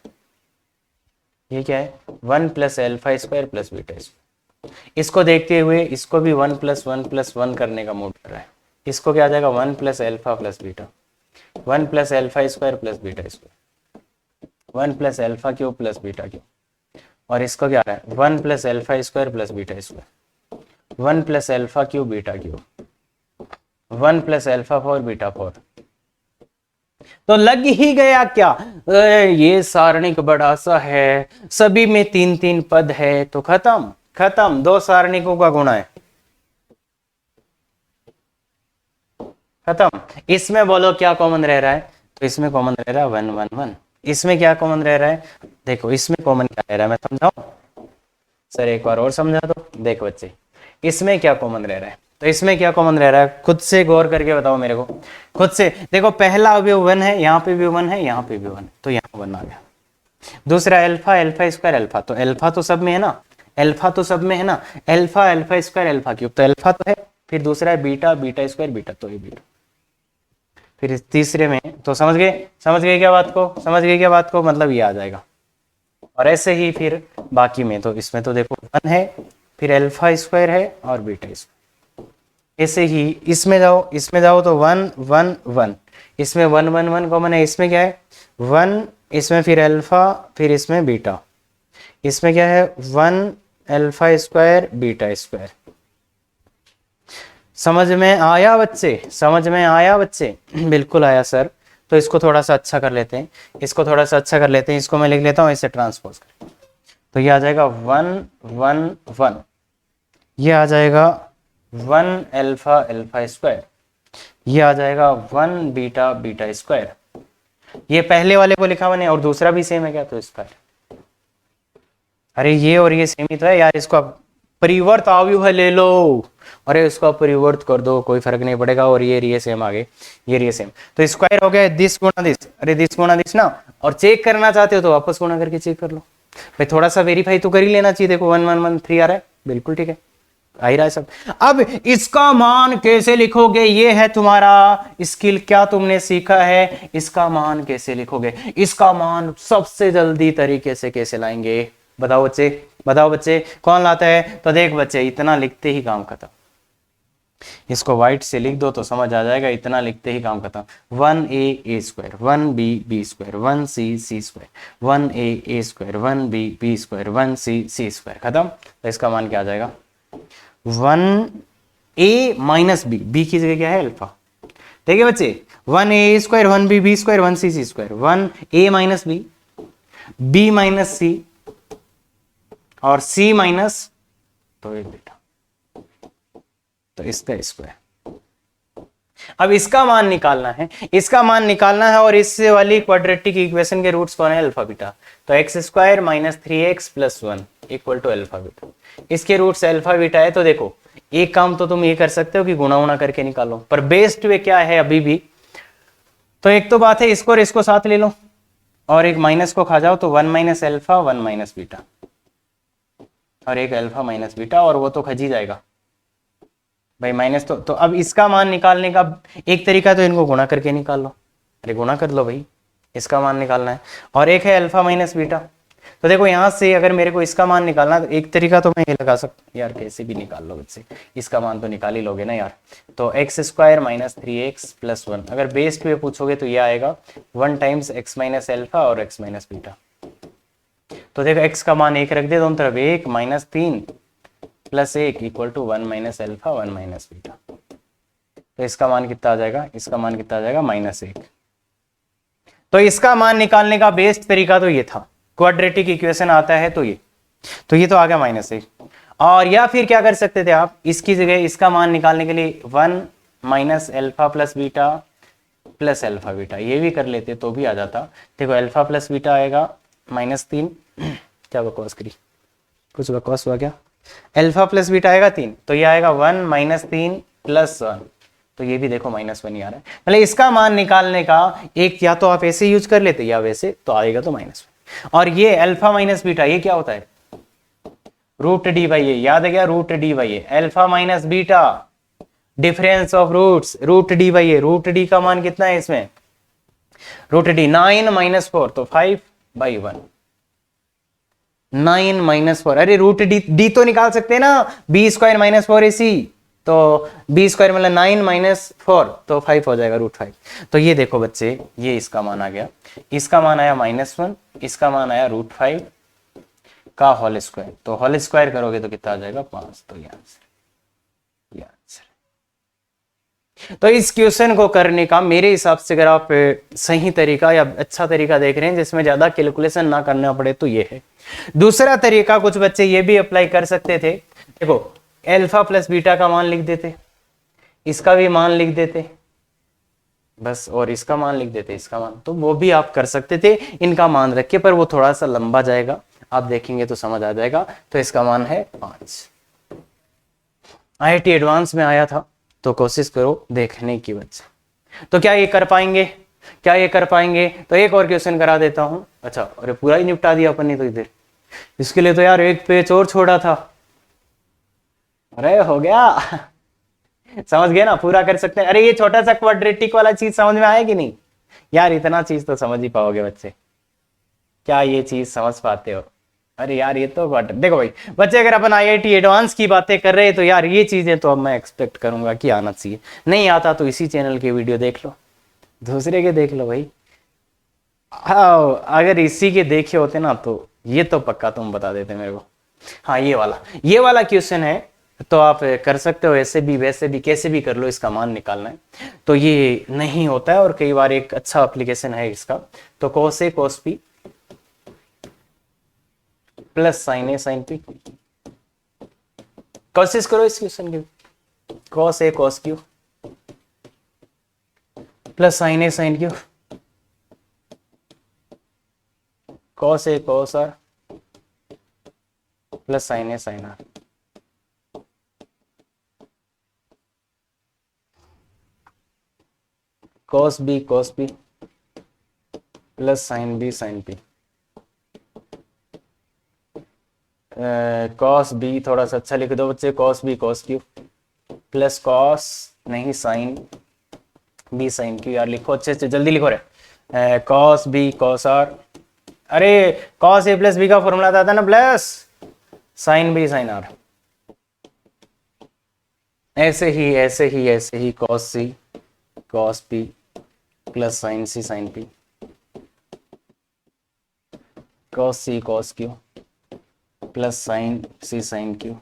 ये क्या है 1 plus alpha square plus beta square. इसको देखते हुए इसको भी 1 प्लस 1 प्लस 1 करने का मूड कर रहा है। इसको क्या आ जाएगा 1 plus alpha plus beta, 1 plus alpha square plus beta square, 1 plus alpha cube plus beta cube. और इसको क्या आ रहा है 1 plus alpha square plus beta square, 1 plus alpha cube beta cube, 1 plus alpha 4 beta 4। तो लग ही गया क्या? ये सारणिक बड़ा सा है, सभी में 3-3 पद है, तो खत्म खत्म, 2 सारणिकों का गुणा है, खत्म। इसमें बोलो क्या कॉमन रह रहा है? तो इसमें कॉमन रह रहा है 1 1 1। इसमें क्या कॉमन रह रहा है? देखो इसमें कॉमन क्या रह रहा है, मैं समझाऊं सर, एक बार और समझा दो। देखो बच्चे इसमें क्या कॉमन रह रहा है, तो इसमें क्या कॉमन रह रहा है, खुद से गौर करके बताओ मेरे को, खुद से देखो। पहला अवयव 1 है, यहाँ पे भी 1 है, यहाँ पे भी 1 है, तो यहाँ 1 आ गया। दूसरा अल्फा स्क्वायर अल्फा, तो अल्फा तो सब में है ना, अल्फा तो सब में है ना, अल्फा स्क्वायर अल्फा क्यूब, तो अल्फा तो है। फिर दूसरा है बीटा स्क्वायर बीटा, तो ये बीटा। फिर तीसरे में तो समझ गए क्या बात को, समझ गए क्या बात को, मतलब ये आ जाएगा। और ऐसे ही फिर बाकी में, तो इसमें तो देखो 1 है, फिर अल्फा स्क्वायर है और बीटा स्क्वायर। ऐसे ही इसमें जाओ तो 1 1 1, इसमें 1 1 1 कॉमन है। इसमें क्या है 1, इसमें फिर अल्फा, फिर इसमें बीटा, इसमें क्या है 1 अल्फा स्क्वायर बीटा स्क्वायर। समझ में आया बच्चे? समझ में आया बच्चे? बिल्कुल आया सर। तो इसको थोड़ा सा अच्छा कर लेते हैं, इसको मैं लिख लेता हूँ इसे ट्रांसपोज कर, तो ये आ जाएगा 1 1 1, ये आ जाएगा 1 अल्फा स्क्वायर, ये आ जाएगा 1 बीटा स्क्वायर। ये पहले वाले को लिखा मैंने, और दूसरा भी सेम है क्या, तो स्क्वायर। अरे ये और ये सेम ही तो है यार, इसको परिवर्त अवयव ले लो, अरे इसको आप रिवर्ट कर दो, कोई फर्क नहीं पड़ेगा, और ये सेम आगे, ये सेम, तो स्क्वायर हो गया दिस गुणा दिस, अरे दिस गुणा दिस ना, और चेक करना चाहते हो तो वापस गुणा करके चेक कर लो भाई, थोड़ा सा वेरीफाई तो कर ही लेना चाहिए। देखो 1 1 1 3 आ रहा है, बिल्कुल ठीक है, आ ही रहा है सब। अब इसका मान कैसे लिखोगे, ये है तुम्हारा स्किल, क्या तुमने सीखा है, इसका मान कैसे लिखोगे, इसका मान सबसे जल्दी तरीके से कैसे लाएंगे, बताओ बच्चे, बताओ बच्चे, कौन लाता है? तो देख बच्चे, इतना लिखते ही काम खत्म, इसको व्हाइट से लिख दो तो समझ आ जाएगा, इतना लिखते ही काम खत्म। 1a square, 1b b square, 1c c square, 1a square, 1b b square, 1c c square, खत्म। तो इसका मान क्या आ जाएगा? 1a माइनस बी, बी की जगह क्या है? अल्फा। देखिए बच्चे, 1a square, 1b b square, 1c c square, 1a minus B, b minus C, और c माइनस, तो एक बेटा, तो इसका स्क्वायर। अब इसका मान निकालना है, इसका मान निकालना है, और इससे वाली क्वाड्रेटिक इक्वेशन के रूट्स कौन है? Alpha beta. तो X square minus 3x plus 1 equal to alpha beta, इसके रूट्स अल्फा बीटा है। तो देखो, एक काम तो तुम ये कर सकते हो कि गुणा उना करके निकालो, पर बेस्ट वे क्या है अभी भी, तो एक तो बात है इसको और इसको साथ ले लो, और एक माइनस को खा जाओ, तो 1 माइनस अल्फा 1 माइनस बीटा, और एक अल्फा माइनस बीटा, और वो तो खज ही जाएगा भाई माइनस। तो अब इसका मान निकालने का एक तरीका तो इनको गुणा करके निकाल लो, अरे गुणा कर लो भाई, इसका मान निकालना है, और एक है अल्फा माइनस बीटा। तो देखो यहां से अगर मेरे को इसका मान निकालना है, तो एक तरीका तो मैं ये लगा सकता, यार कैसे भी निकाल लो बच्चे, इसका मान तो निकाल ही लोगे ना यार। तो X square minus 3x plus 1, अगर बेस पे पूछोगे तो ये आएगा 1 टाइम्स एक्स माइनस एल्फा और एक्स माइनस बीटा। तो देखो एक्स का मान एक रख दे दोनों तरफ, 1 minus 3 plus 1 equal to 1 minus alpha 1 minus beta. तो इसका मान कितना आ जाएगा? इसका मान कितना आ जाएगा? -1। तो इसका मान निकालने का बेस्ट तरीका तो ये था, क्वाड्रेटिक इक्वेशन आता है तो ये तो आ गया -1। और या फिर क्या कर सकते थे आप, इसकी जगह इसका मान निकालने के लिए 1 minus alpha plus beta plus alpha beta, ये भी कर लेते तो भी आ जाता। देखो अल्फा प्लस बीटा आएगा -3, क्या बकवास करी, कुछ बकवास हुआ क्या? अल्फा प्लस बीटा आएगा 3, तो ये आएगा 1 माइनस 3 प्लस 1, तो ये भी देखो -1 ही आ रहा है। मतलब इसका मान निकालने का एक, या तो आप ऐसे यूज कर लेते या वैसे, तो आएगा तो -1। और ये अल्फा माइनस बीटा, ये क्या होता है? रूट डी बाई ए, याद है क्या? Root D by A, alpha minus beta, difference of roots, root D by A. Root D का मान कितना है इसमें? रूट डी 9 माइनस 4, तो 5/1, 9 माइनस 4, अरे रूट डी तो निकाल सकते हैं ना, बी स्क्वायर माइनस 4ac, तो बी स्क्वायर मतलब 9 माइनस 4, तो 5 हो जाएगा √5। तो ये देखो बच्चे, ये इसका मान आ गया, इसका मान आया -1, इसका मान आया √5 का होल स्क्वायर, तो होल स्क्वायर करोगे तो कितना आ जाएगा? 5। तो ये आंसर। तो इस क्वेश्चन को करने का मेरे हिसाब से, अगर आप सही तरीका या अच्छा तरीका देख रहे हैं जिसमें ज्यादा कैलकुलेशन ना करना पड़े, तो ये है। दूसरा तरीका कुछ बच्चे ये भी अप्लाई कर सकते थे, देखो अल्फा प्लस बीटा का मान लिख देते, इसका भी मान लिख देते बस, और इसका मान लिख देते, इसका मान, तो वो भी आप कर सकते थे इनका मान रख के, पर वो थोड़ा सा लंबा जाएगा, आप देखेंगे तो समझ आ जाएगा। तो इसका मान है 5। IIT एडवांस में आया था, तो कोशिश करो देखने की बच्चे। तो क्या ये कर पाएंगे? क्या ये कर पाएंगे? तो एक और क्वेश्चन करा देता हूं। अच्छा, अरे पूरा ही निपटा दिया अपन ने तो इधर, इसके लिए तो यार एक पेज और छोड़ा था। अरे हो गया समझ गए ना, पूरा कर सकते हैं। अरे ये छोटा सा क्वाड्रेटिक वाला चीज समझ में आया कि नहीं यार? इतना चीज तो समझ ही पाओगे बच्चे, क्या ये चीज समझ पाते हो? अरे यार ये तो देखो भाई बच्चे, अगर अपन IIT एडवांस की बातें कर रहे हैं तो यार ये चीजें तो अब मैं एक्सपेक्ट करूंगा कि आना चाहिए। नहीं आता तो इसी चैनल के वीडियो देख लो, दूसरे के देख लो भाई। हाँ, अगर इसी के देखे होते ना तो ये तो पक्का तुम बता देते मेरे को। हाँ ये वाला क्वेश्चन है, तो आप कर सकते हो, ऐसे भी वैसे भी कैसे भी कर लो, इसका मान निकालना है। तो ये नहीं होता है, और कई बार एक अच्छा एप्लीकेशन है इसका, तो cos A cos B plus sin A sin P। कोशिश करो इस क्वेश्चन की, cos A cos Q plus sin A sin Q, cos A cos R plus sin A sin R। Cos B plus sine B cos B थोड़ा सा अच्छा लिख दो बच्चे, cos B cos Q plus cos नहीं sine B sine Q. यार लिखो अच्छे से, जल्दी लिखो रे। कॉस बी कॉस आर, अरे कॉस ए प्लस बी का फॉर्मूला आता ना plus sine B sine R. ऐसे ही cos C cos P plus sine C sine P, cos C cos Q plus sine C sine Q,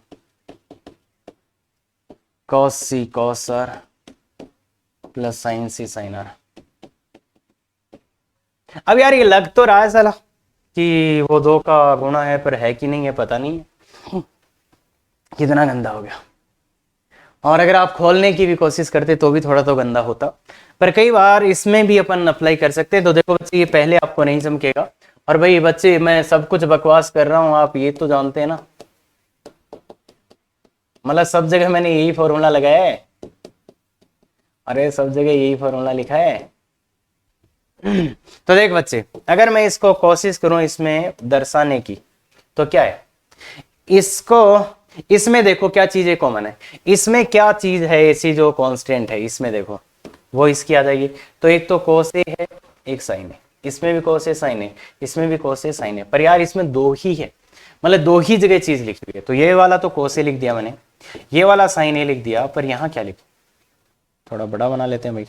cos C cos R plus sine C sine R. अब यार ये लग तो रहा है साला कि वो दो का गुणा है, पर है कि नहीं है पता नहीं है। कितना गंदा हो गया। और अगर आप खोलने की भी कोशिश करते तो भी थोड़ा तो गंदा होता, पर कई बार इसमें भी अपन अप्लाई कर सकते हैं। तो देखो बच्चे, ये पहले आपको नहीं चमकेगा। और भाई बच्चे, मैं सब कुछ बकवास कर रहा हूं, आप ये तो जानते हैं ना, मतलब सब जगह मैंने यही फॉर्मूला लगाया है। अरे सब जगह यही फॉर्मूला लिखा है। तो देख बच्चे, अगर मैं इसको कोशिश करूं इसमें दर्शाने की, तो क्या है इसको, इसमें देखो क्या चीज है कॉमन है, इसमें क्या चीज है ऐसी जो कांस्टेंट है, इसमें देखो वो इसकी आ जाएगी। तो एक तो कोस ए है, एक साइन है, इसमें भी कोस ए साइन है, इसमें भी कोस ए साइन है। पर यार इसमें दो ही है, मतलब दो ही जगह चीज लिखी हुई है। तो ये वाला तो कोस ए लिख दिया मैंने, ये वाला साइन ए लिख दिया, पर यहां क्या लिखूं, थोड़ा बड़ा बना लेते हैं भाई।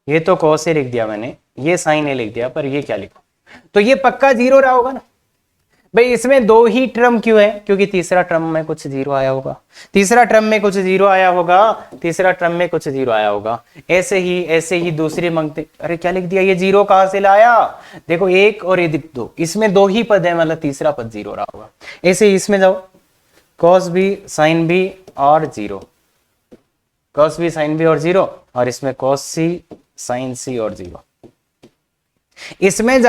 ये तो कॉस ए लिख दिया मैंने, ये साइन ए लिख दिया, पर ये क्या लिखूं, तो ये पक्का जीरो रहा होगा ना भाई। इसमें दो ही टर्म क्यों है, क्योंकि तीसरा टर्म में कुछ जीरो आया होगा, तीसरा टर्म में कुछ जीरो आया होगा, तीसरा टर्म में कुछ जीरो आया होगा। ऐसे ही दूसरी मंगते, अरे क्या लिख दिया, ये जीरो कहां से लाया, देखो एक और ये दो, इसमें दो ही पद है, मतलब तीसरा पद जीरो रहा होगा। ऐसे ही इसमें जाओ, कॉस बी साइन बी और zero, cos B sine B और जीरो, और इसमें कॉस सी साइन सी और जीरो। इसमें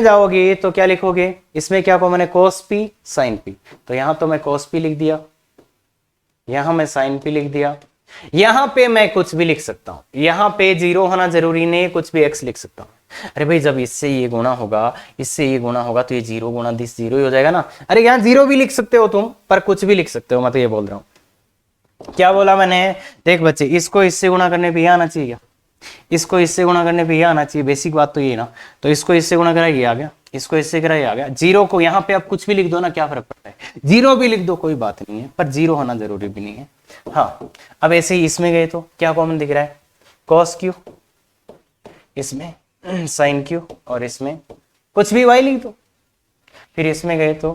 जाओगे तो क्या लिखोगे, इसमें क्या कॉमन है, कॉस पी साइन पी। तो यहां तो मैं कॉस पी लिख दिया, यहां मैं साइन पी लिख दिया, यहां पे मैं कुछ भी लिख सकता हूं, यहां पे जीरो होना जरूरी नहीं, कुछ भी एक्स लिख सकता हूं। अरे भाई जब इससे ये गुणा होगा, इससे ये गुणा होगा, तो ये जीरो गुणा दिस जीरो ही हो जाएगा ना। अरे यहां जीरो भी लिख सकते हो तुम, पर कुछ भी लिख सकते हो, मैं तो ये बोल रहा हूं। क्या बोला मैंने, देख बच्चे, इसको इससे गुणा करने पे ये आना चाहिए, इसको इससे गुणा करने पे ये आना चाहिए, बेसिक बात तो ये ना। तो इसको इससे गुणा करा ये आ गया, इसको इससे करा ये आ गया। जीरो को यहाँ पे आप कुछ भी लिख दो ना, क्या फर्क पड़ता है, जीरो भी लिख दो कोई बात नहीं है, पर जीरो होना जरूरी भी नहीं है। हाँ, अब ऐसे ही इसमें गए तो क्या कॉमन दिख रहा है, कॉस क्यू, इसमें साइन क्यू, और इसमें कुछ भी वाई लिख दो। फिर इसमें गए तो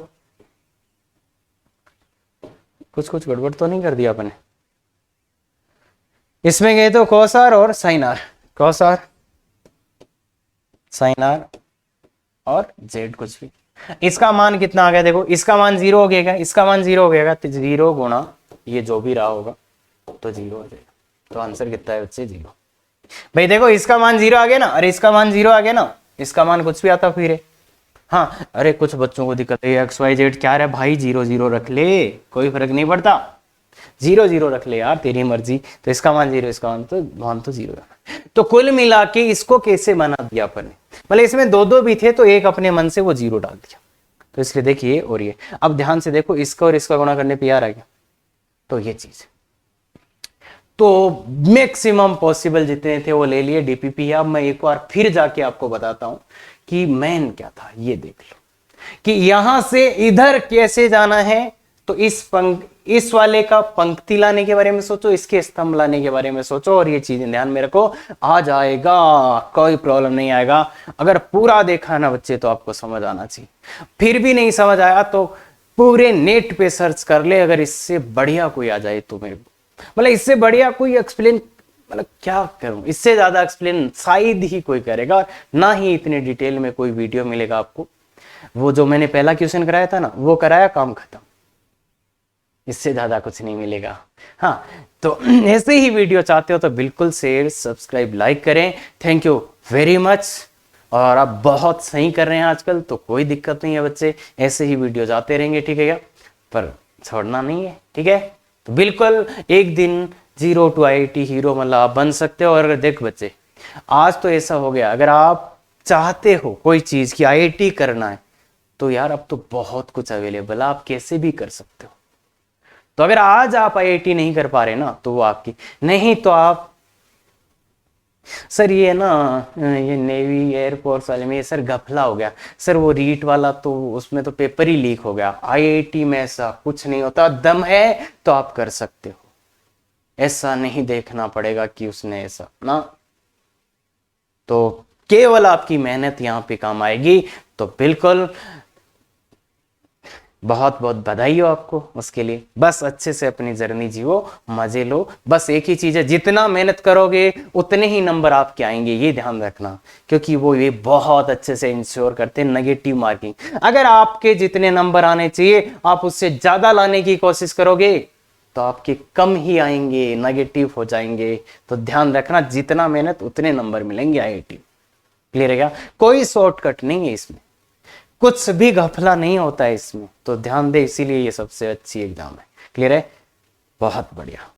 कुछ गड़बड़ तो नहीं कर दिया अपने, इसमें गए तो कॉस आर और sine R, cos R sine R और जेड कुछ भी। इसका मान कितना आ गया, देखो इसका मान जीरो हो गया, इसका मान जीरो हो गया, तो जीरो गुणा ये जो भी रहा होगा तो जीरो हो जाएगा। तो आंसर कितना है बच्चे, जीरो। भाई देखो इसका मान जीरो आ गया ना, अरे इसका मान जीरो आ गया ना, इसका मान कुछ भी आता फिर है। हाँ, अरे कुछ बच्चों को दिक्कत है, एक्स वाई जेड क्या है भाई, जीरो जीरो रख ले, कोई फर्क नहीं पड़ता, जीरो जीरो रख ले यार, तेरी मर्जी। तो इसका मान जीरो, इसका मान तो जीरो। तो कुल मिला के इसको कैसे बना दिया अपन ने, मतलब इसमें दो दो भी थे, तो एक अपने मन से वो जीरो डाल दिया। तो इसलिए देखिए, और ये अब ध्यान से देखो, इसका और इसका गुणा करने पे यार आ गया, तो ये चीज। तो मैक्सिमम पॉसिबल जितने थे वो ले लिए डीपीपी। अब मैं एक बार फिर जाके आपको बताता हूं कि मेन क्या था, ये देख लो कि यहां से इधर कैसे जाना है। तो इस वाले का पंक्ति लाने के बारे में सोचो, इसके स्तंभ लाने के बारे में सोचो, और ये चीजें ध्यान में रखो, आ जाएगा, कोई प्रॉब्लम नहीं आएगा। अगर पूरा देखा ना बच्चे तो आपको समझ आना चाहिए। फिर भी नहीं समझ आया तो पूरे नेट पे सर्च कर ले, अगर इससे बढ़िया कोई आ जाए तो मेरे, मतलब इससे बढ़िया कोई एक्सप्लेन, मतलब क्या करूं, इससे ज्यादा एक्सप्लेन शायद ही कोई करेगा, ना ही इतने डिटेल में कोई वीडियो मिलेगा आपको। वो जो मैंने पहला क्वेश्चन कराया था ना, वो कराया, काम खत्म, इससे ज्यादा कुछ नहीं मिलेगा। हाँ, तो ऐसे ही वीडियो चाहते हो तो बिल्कुल शेयर सब्सक्राइब लाइक करें। Thank you very much. और आप बहुत सही कर रहे हैं आजकल, तो कोई दिक्कत नहीं है बच्चे, ऐसे ही वीडियो जाते रहेंगे, ठीक है क्या, पर छोड़ना नहीं है, ठीक है। तो बिल्कुल एक दिन जीरो टू आईआईटी हीरो मतलब आप बन सकते हो। और देख बच्चे, आज तो ऐसा हो गया, अगर आप चाहते हो कोई चीज की आईआईटी करना है तो यार अब तो बहुत कुछ अवेलेबल है, आप कैसे भी कर सकते हो। तो अगर आज आप आईआईटी नहीं कर पा रहे ना तो वो आपकी नहीं, तो आप सर ये ना ये नेवी एयरफोर्स वाले में ये सर घपला हो गया सर, वो रीट वाला तो उसमें तो पेपर ही लीक हो गया, आईआईटी में ऐसा कुछ नहीं होता, दम है तो आप कर सकते हो। ऐसा नहीं देखना पड़ेगा कि उसने ऐसा ना, तो केवल आपकी मेहनत यहां पे काम आएगी। तो बिल्कुल बहुत बहुत बधाई हो आपको उसके लिए। बस अच्छे से अपनी जर्नी जियो, मजे लो। बस एक ही चीज है, जितना मेहनत करोगे उतने ही नंबर आपके आएंगे, ये ध्यान रखना, क्योंकि वो ये बहुत अच्छे से इंश्योर करते हैं नेगेटिव मार्किंग। अगर आपके जितने नंबर आने चाहिए आप उससे ज्यादा लाने की कोशिश करोगे तो आपके कम ही आएंगे, नेगेटिव हो जाएंगे। तो ध्यान रखना, जितना मेहनत उतने नंबर मिलेंगे आईआईटी। क्लियर है क्या? कोई शॉर्टकट नहीं है इसमें, कुछ भी घपला नहीं होता है इसमें, तो ध्यान दे, इसीलिए ये सबसे अच्छी एग्जाम है। क्लियर है? बहुत बढ़िया।